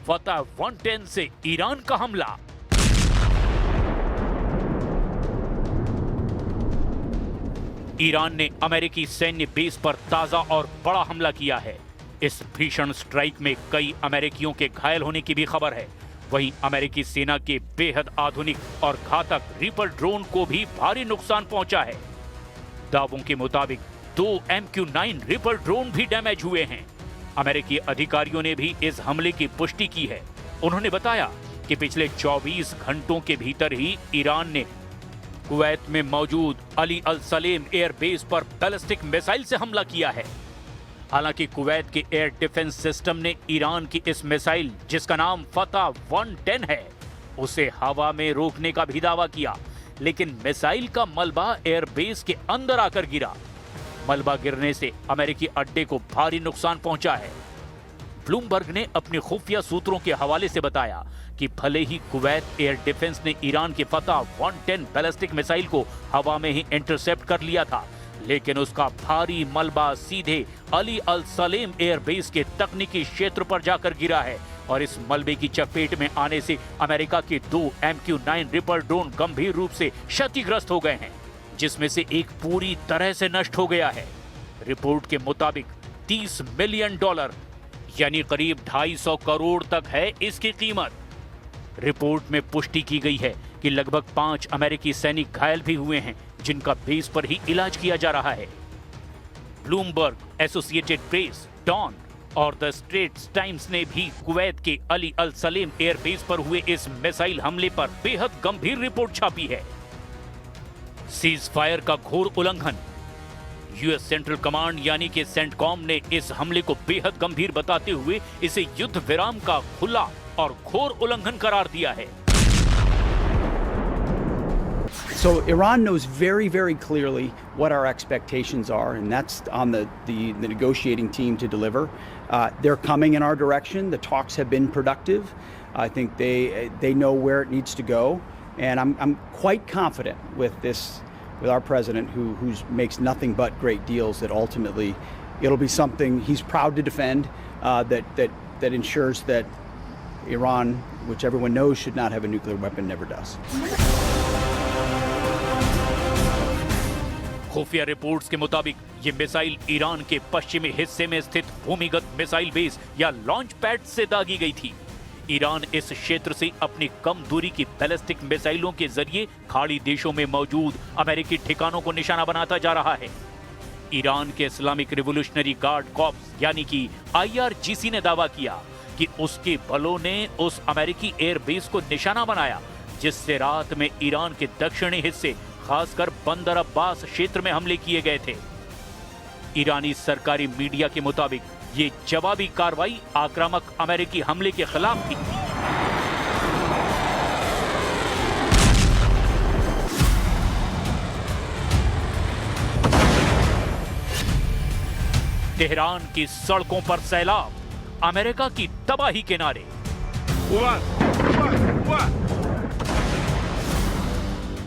फतह 110 से ईरान का हमला। ईरान ने अमेरिकी सैन्य बेस पर ताजा और बड़ा हमला किया है। इस भीषण स्ट्राइक में कई अमेरिकियों के घायल होने की भी खबर है। वहीं अमेरिकी सेना के बेहद आधुनिक और घातक रीपर ड्रोन को भी भारी नुकसान पहुंचा है। दावों के मुताबिक 2 MQ-9 रीपर ड्रोन भी डैमेज हुए हैं। अमेरिकी अधिकारियों ने भी इस हमले की पुष्टि की है। उन्होंने बताया कि पिछले 24 घंटों के भीतर ही ईरान ने कुवैत में मौजूद अली अल सलेम एयरबेस पर बैलिस्टिक मिसाइल से हमला किया है। हालांकि कुवैत के एयर डिफेंस सिस्टम ने ईरान की इस मिसाइल, जिसका नाम फतह 110 है, उसे हवा में रोकने का भी दावा किया, लेकिन मिसाइल का मलबा एयरबेस के अंदर आकर गिरा। मलबा गिरने से अमेरिकी अड्डे को भारी नुकसान पहुंचा है। ब्लूमबर्ग ने अपने खुफिया सूत्रों के हवाले से बताया कि भले ही कुवैत एयर डिफेंस ने ईरान की फतह 110 बैलिस्टिक मिसाइल को हवा में ही इंटरसेप्ट कर लिया था, लेकिन उसका भारी मलबा सीधे अली अल सलेम एयरबेस के तकनीकी क्षेत्र पर जाकर गिरा है और इस मलबे की चपेट में आने से अमेरिका के 2 MQ-9 रिपर ड्रोन गंभीर रूप से क्षतिग्रस्त हो गए हैं, जिसमें से एक पूरी तरह से नष्ट हो गया है। रिपोर्ट के मुताबिक $30 मिलियन यानी करीब 250 करोड़ तक है इसकी कीमत। रिपोर्ट में पुष्टि की गई है कि लगभग 5 अमेरिकी सैनिक घायल भी हुए हैं, जिनका बेस पर ही इलाज किया जा रहा है। ब्लूमबर्ग, एसोसिएटेड प्रेस, डॉन और द स्ट्रेट्स टाइम्स ने भी कुवैत के अली अल सलेम एयरबेस पर हुए इस मिसाइल हमले पर बेहद गंभीर रिपोर्ट छापी है। सीज फायर का घोर उल्लंघन। यूएस सेंट्रल कमांड यानी कि सेंटकॉम ने इस हमले को बेहद गंभीर बताते हुए इसे युद्ध विराम का खुला और घोर उल्लंघन करार दिया है। So Iran knows very, very clearly what our expectations are, and that's on the negotiating team to deliver. They're coming in our direction. The talks have been productive. I think they know where it needs to go, and I'm quite confident with our president, who makes nothing but great deals, that ultimately it'll be something he's proud to defend, that ensures that Iran, which everyone knows should not have a nuclear weapon, never does. खुफिया reports के मुताबिक ये missile Iran के पश्चिमी हिस्से में स्थित भूमिगत मिसाइल बेस या लॉन्च पैड से दागी गई थी। ईरान इस क्षेत्र से अपनी कम दूरी की बैलिस्टिक मिसाइलों के जरिए खाड़ी देशों में मौजूद अमेरिकी ठिकानों को निशाना बनाता जा रहा है। ईरान के इस्लामिक रिवोल्यूशनरी गार्ड कॉर्प्स यानी कि IRGC ने दावा किया कि उसके बलों ने उस अमेरिकी एयरबेस को निशाना बनाया, जिससे रात में ईरान के दक्षिणी हिस्से, खासकर बंदर अब्बास क्षेत्र में हमले किए गए थे। ईरानी सरकारी मीडिया के मुताबिक ये जवाबी कार्रवाई आक्रामक अमेरिकी हमले के खिलाफ थी। तेहरान की सड़कों पर सैलाब, अमेरिका की तबाही के नारे।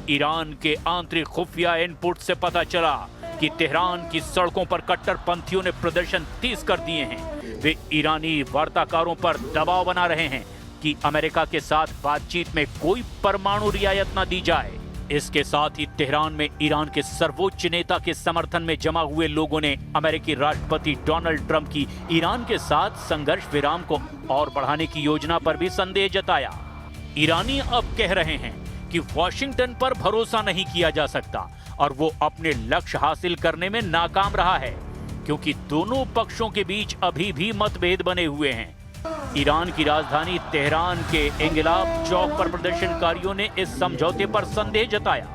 ईरान के आंतरिक खुफिया इनपुट से पता चला कि तेहरान की सड़कों पर कट्टरपंथियों ने प्रदर्शन तेज कर दिए हैं। वे ईरानी वार्ताकारों पर दबाव बना रहे हैं कि अमेरिका के साथ बातचीत में कोई परमाणु रियायत न दी जाए। इसके साथ ही तेहरान में ईरान के सर्वोच्च नेता के समर्थन में जमा हुए लोगों ने अमेरिकी राष्ट्रपति डोनाल्ड ट्रंप की ईरान के साथ संघर्ष विराम को और बढ़ाने की योजना पर भी संदेह जताया। ईरानी अब कह रहे हैं कि वॉशिंगटन पर भरोसा नहीं किया जा सकता और वो अपने लक्ष्य हासिल करने में नाकाम रहा है, क्योंकि दोनों पक्षों के बीच अभी भी मतभेद बने हुए हैं। ईरान की राजधानी तेहरान के इंगिलाब चौक पर प्रदर्शनकारियों ने इस समझौते पर संदेह जताया।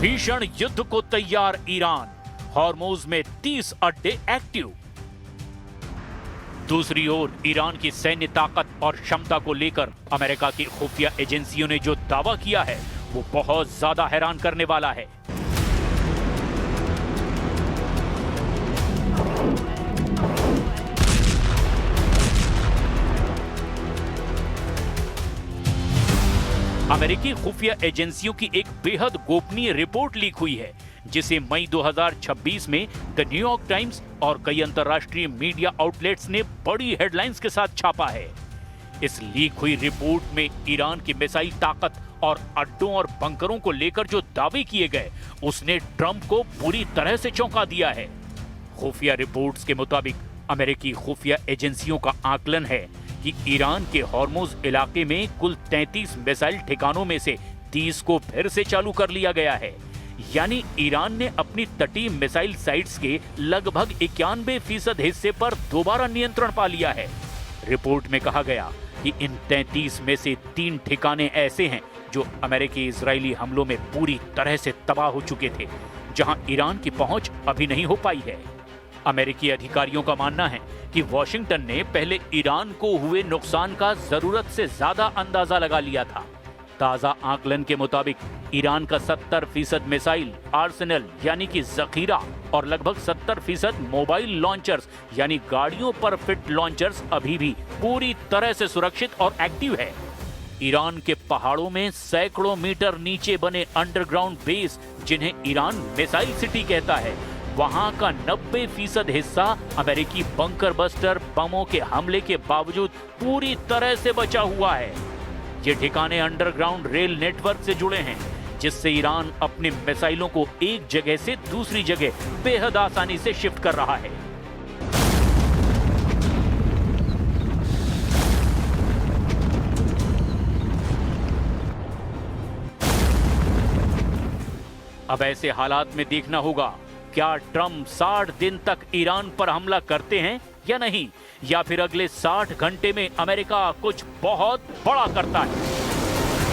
भीषण युद्ध को तैयार ईरान, हॉर्मुज में 30 अड्डे एक्टिव। दूसरी ओर ईरान की सैन्य ताकत और क्षमता को लेकर अमेरिका की खुफिया एजेंसियों ने जो दावा किया है वो बहुत ज्यादा हैरान करने वाला है। अमेरिकी खुफिया एजेंसियों की एक बेहद गोपनीय रिपोर्ट लीक हुई है, जिसे मई 2026 में द न्यूयॉर्क टाइम्स और कई अंतर्राष्ट्रीय मीडिया आउटलेट्स ने बड़ी हेडलाइंस के साथ छापा है। इस लीक हुई रिपोर्ट में ईरान की मिसाइल ताकत और अड्डों और बंकरों को लेकर जो दावे किए गए, उसने ट्रंप को पूरी तरह से चौंका दिया है। खुफिया रिपोर्ट्स के मुताबिक अमेरिकी खुफिया एजेंसियों का आकलन है कि ईरान के हॉर्मुज इलाके में कुल 33 मिसाइल ठिकानों में से 30 को फिर से चालू कर लिया गया है। यानी ईरान ने अपनी तटीय मिसाइल साइट्स के लगभग 91% हिस्से पर दोबारा नियंत्रण पा लिया है। रिपोर्ट में कहा गया कि इन 33 में से 3 ठिकाने ऐसे हैं जो अमेरिकी इजरायली हमलों में पूरी तरह से तबाह हो चुके थे, जहां ईरान की पहुंच अभी नहीं हो पाई है। अमेरिकी अधिकारियों का मानना है कि वॉशिंगटन ने पहले ईरान को हुए नुकसान का जरूरत से ज्यादा अंदाजा लगा लिया था। ताजा आकलन के मुताबिक ईरान का 70% मिसाइल आर्सेनल यानी कि जखीरा और लगभग 70% मोबाइल लॉन्चर्स यानी गाड़ियों पर फिट लॉन्चर्स अभी भी पूरी तरह से सुरक्षित और एक्टिव है। ईरान के पहाड़ों में सैकड़ों मीटर नीचे बने अंडरग्राउंड बेस, जिन्हें ईरान मिसाइल सिटी कहता है, वहां का 90% हिस्सा अमेरिकी बंकर बस्टर बमों के हमले के बावजूद पूरी तरह से बचा हुआ है। ये ठिकाने अंडरग्राउंड रेल नेटवर्क से जुड़े हैं, जिससे ईरान अपने मिसाइलों को एक जगह से दूसरी जगह बेहद आसानी से शिफ्ट कर रहा है। अब ऐसे हालात में देखना होगा क्या ट्रंप 60 दिन तक ईरान पर हमला करते हैं या नहीं, या फिर अगले 60 घंटे में अमेरिका कुछ बहुत बड़ा करता है।